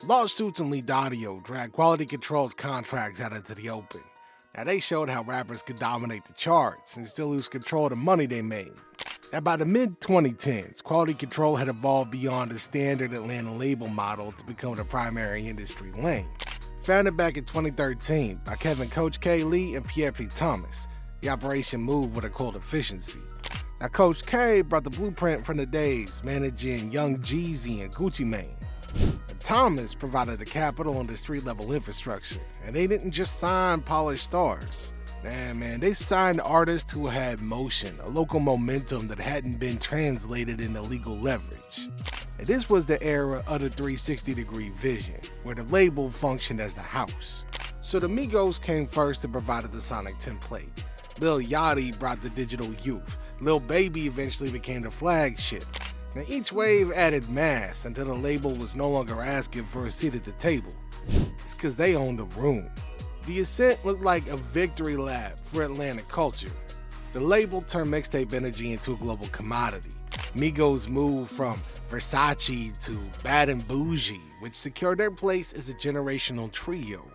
Lawsuits and leaked audio dragged Quality Control's contracts out into the open. Now, they showed how rappers could dominate the charts and still lose control of the money they made. Now, by the mid-2010s, Quality Control had evolved beyond the standard Atlanta label model to become the primary industry lane. Founded back in 2013 by Kevin Coach K. Lee and Pierre P. Thomas, the operation moved with a cold efficiency. Now, Coach K brought the blueprint from the days managing Young Jeezy and Gucci Mane. And Thomas provided the capital and the street-level infrastructure, and they didn't just sign polished stars. Man, they signed artists who had motion, a local momentum that hadn't been translated into legal leverage. And this was the era of the 360-degree vision, where the label functioned as the house. So the Migos came first and provided the sonic template. Lil Yachty brought the digital youth. Lil Baby eventually became the flagship. Now, each wave added mass until the label was no longer asking for a seat at the table. It's because they owned the room. The Ascent looked like a victory lap for Atlantic culture. The label turned mixtape energy into a global commodity. Migos moved from Versace to Bad and Bougie, which secured their place as a generational trio.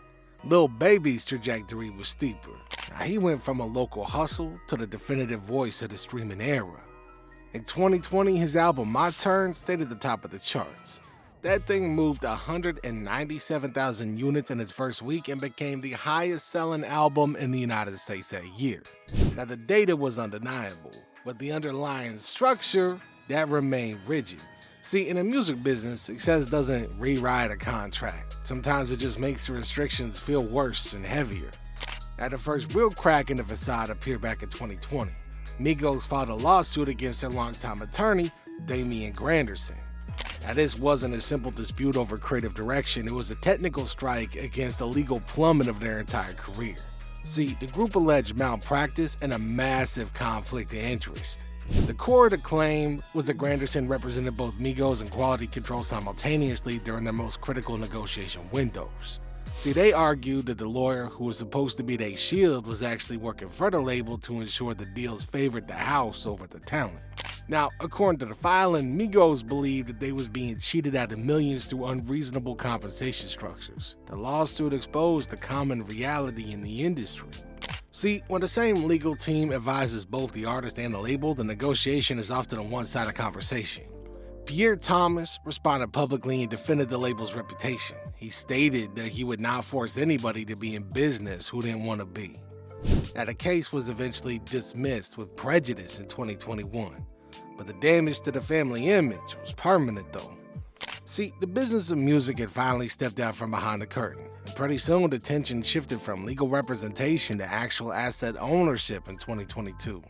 Lil Baby's trajectory was steeper. Now, he went from a local hustle to the definitive voice of the streaming era. In 2020, his album My Turn stayed at the top of the charts. That thing moved 197,000 units in its first week and became the highest selling album in the United States that year. Now, the data was undeniable, but the underlying structure, that remained rigid. See, in the music business, success doesn't rewrite a contract. Sometimes it just makes the restrictions feel worse and heavier. Now, the first real crack in the facade appeared back in 2020. Migos filed a lawsuit against their longtime attorney, Damian Granderson. Now, this wasn't a simple dispute over creative direction, it was a technical strike against the legal plumbing of their entire career. See, the group alleged malpractice and a massive conflict of interest. The core of the claim was that Granderson represented both Migos and Quality Control simultaneously during their most critical negotiation windows. See, they argued that the lawyer who was supposed to be their shield was actually working for the label to ensure the deals favored the house over the talent. Now, according to the filing, Migos believed that they was being cheated out of millions through unreasonable compensation structures. The lawsuit exposed the common reality in the industry. See, when the same legal team advises both the artist and the label, the negotiation is often a one-sided conversation. Pierre Thomas responded publicly and defended the label's reputation. He stated that he would not force anybody to be in business who didn't want to be. Now, the case was eventually dismissed with prejudice in 2021, but the damage to the family image was permanent though. See, the business of music had finally stepped out from behind the curtain, and pretty soon the tension shifted from legal representation to actual asset ownership in 2022.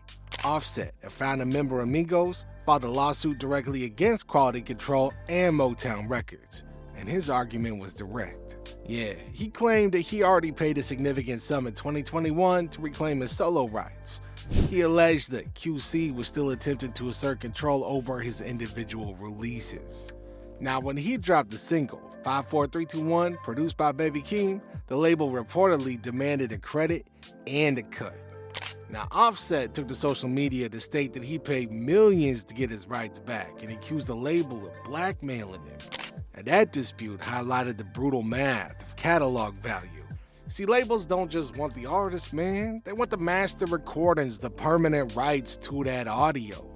Offset, a founding member of Migos, filed a lawsuit directly against Quality Control and Motown Records, and his argument was direct. Yeah, he claimed that he already paid a significant sum in 2021 to reclaim his solo rights. He alleged that QC was still attempting to assert control over his individual releases. Now, when he dropped the single, 54321, produced by Baby Keem, the label reportedly demanded a credit and a cut. Now, Offset took to social media to state that he paid millions to get his rights back and accused the label of blackmailing him. And that dispute highlighted the brutal math of catalog value. See, labels don't just want the artist, man. They want the master recordings, the permanent rights to that audio.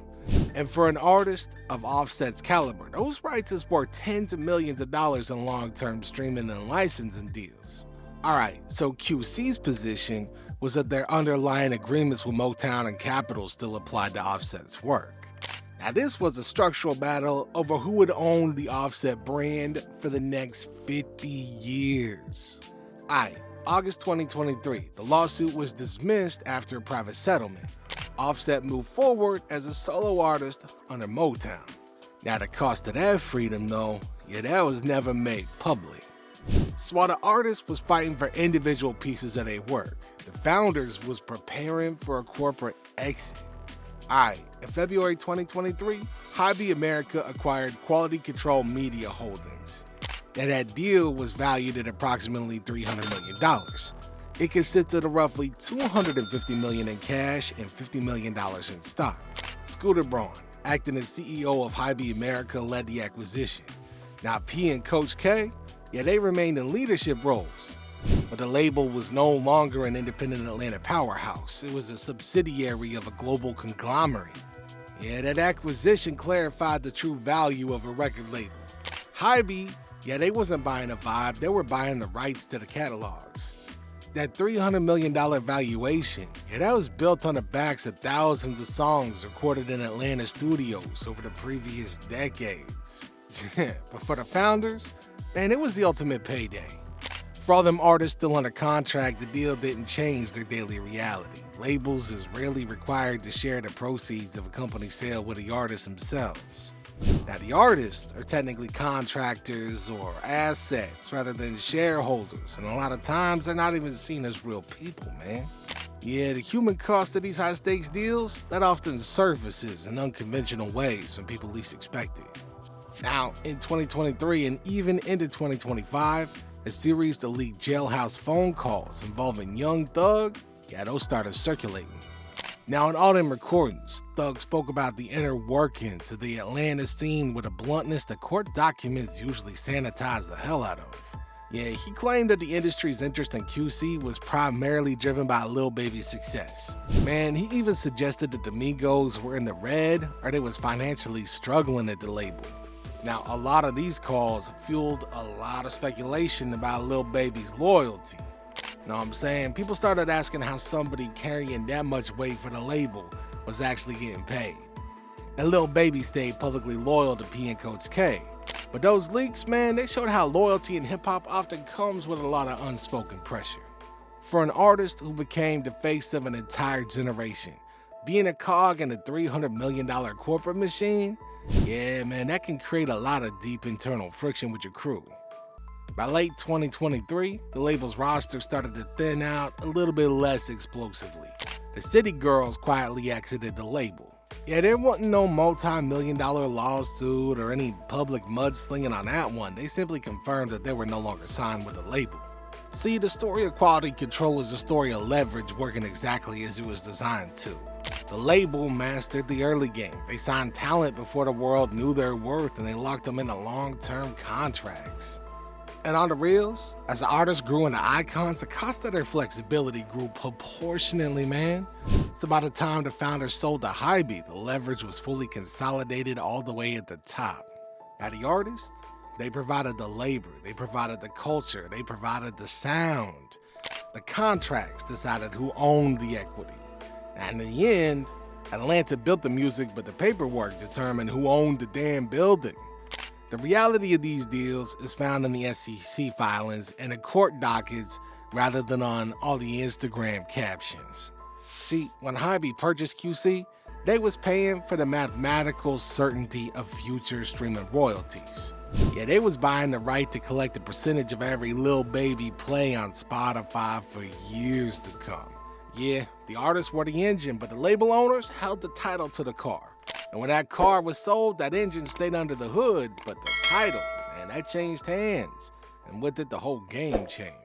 And for an artist of Offset's caliber, those rights is worth tens of millions of dollars in long-term streaming and licensing deals. Alright, so QC's position was that their underlying agreements with Motown and Capitol still applied to Offset's work. Now, this was a structural battle over who would own the Offset brand for the next 50 years. Alright, August 2023, the lawsuit was dismissed after a private settlement. Offset moved forward as a solo artist under Motown. Now, the cost of that freedom, though, that was never made public. So while the artist was fighting for individual pieces of their work, the founders was preparing for a corporate exit. In February 2023, Hobby America acquired Quality Control Media Holdings. Now, that deal was valued at approximately $300 million. It consisted of roughly $250 million in cash and $50 million in stock. Scooter Braun, acting as CEO of Hobby America, led the acquisition. Now, P and Coach K, Yeah, they remained in leadership roles. But the label was no longer an independent Atlanta powerhouse. It was a subsidiary of a global conglomerate. Yeah, that acquisition clarified the true value of a record label. Hybe, yeah, they wasn't buying a vibe, they were buying the rights to the catalogs. That $300 million valuation, yeah, that was built on the backs of thousands of songs recorded in Atlanta studios over the previous decades. But for the founders, man, it was the ultimate payday. For all them artists still under contract, the deal didn't change their daily reality. Labels is rarely required to share the proceeds of a company sale with the artists themselves. Now, the artists are technically contractors or assets rather than shareholders, and a lot of times they're not even seen as real people, man. Yeah, the human cost of these high-stakes deals, that often surfaces in unconventional ways when people least expect it. Now, in 2023 and even into 2025, a series of leaked jailhouse phone calls involving Young Thug, yeah, those started circulating. Now, in all them recordings, Thug spoke about the inner workings of the Atlanta scene with a bluntness that court documents usually sanitize the hell out of. Yeah, he claimed that the industry's interest in QC was primarily driven by Lil Baby's success. Man, he even suggested that the Migos were in the red or they was financially struggling at the label. Now, a lot of these calls fueled a lot of speculation about Lil Baby's loyalty. Know what I'm saying? People started asking how somebody carrying that much weight for the label was actually getting paid. And Lil Baby stayed publicly loyal to P and Coach K. But those leaks, man, they showed how loyalty in hip-hop often comes with a lot of unspoken pressure. For an artist who became the face of an entire generation, being a cog in a $300 million corporate machine, yeah, man, that can create a lot of deep internal friction with your crew. By late 2023, the label's roster started to thin out a little bit less explosively. The City Girls quietly exited the label. Yeah, there wasn't no multi-million-dollar lawsuit or any public mudslinging on that one. They simply confirmed that they were no longer signed with the label. See, the story of quality control is a story of leverage working exactly as it was designed to. The label mastered the early game. They signed talent before the world knew their worth, and they locked them into long-term contracts. And on the reels, as the artists grew into icons, the cost of their flexibility grew proportionately, man. So by the time the founders sold to Hybe, the leverage was fully consolidated all the way at the top. Now the artists, they provided the labor, they provided the culture, they provided the sound. The contracts decided who owned the equity. And in the end, Atlanta built the music, but the paperwork determined who owned the damn building. The reality of these deals is found in the SEC filings and the court dockets rather than on all the Instagram captions. See, when Hybe purchased QC, they was paying for the mathematical certainty of future streaming royalties. Yeah, they was buying the right to collect a percentage of every Lil Baby play on Spotify for years to come. Yeah, the artists were the engine, but the label owners held the title to the car. And when that car was sold, that engine stayed under the hood, but the title, man, that changed hands. And with it, the whole game changed.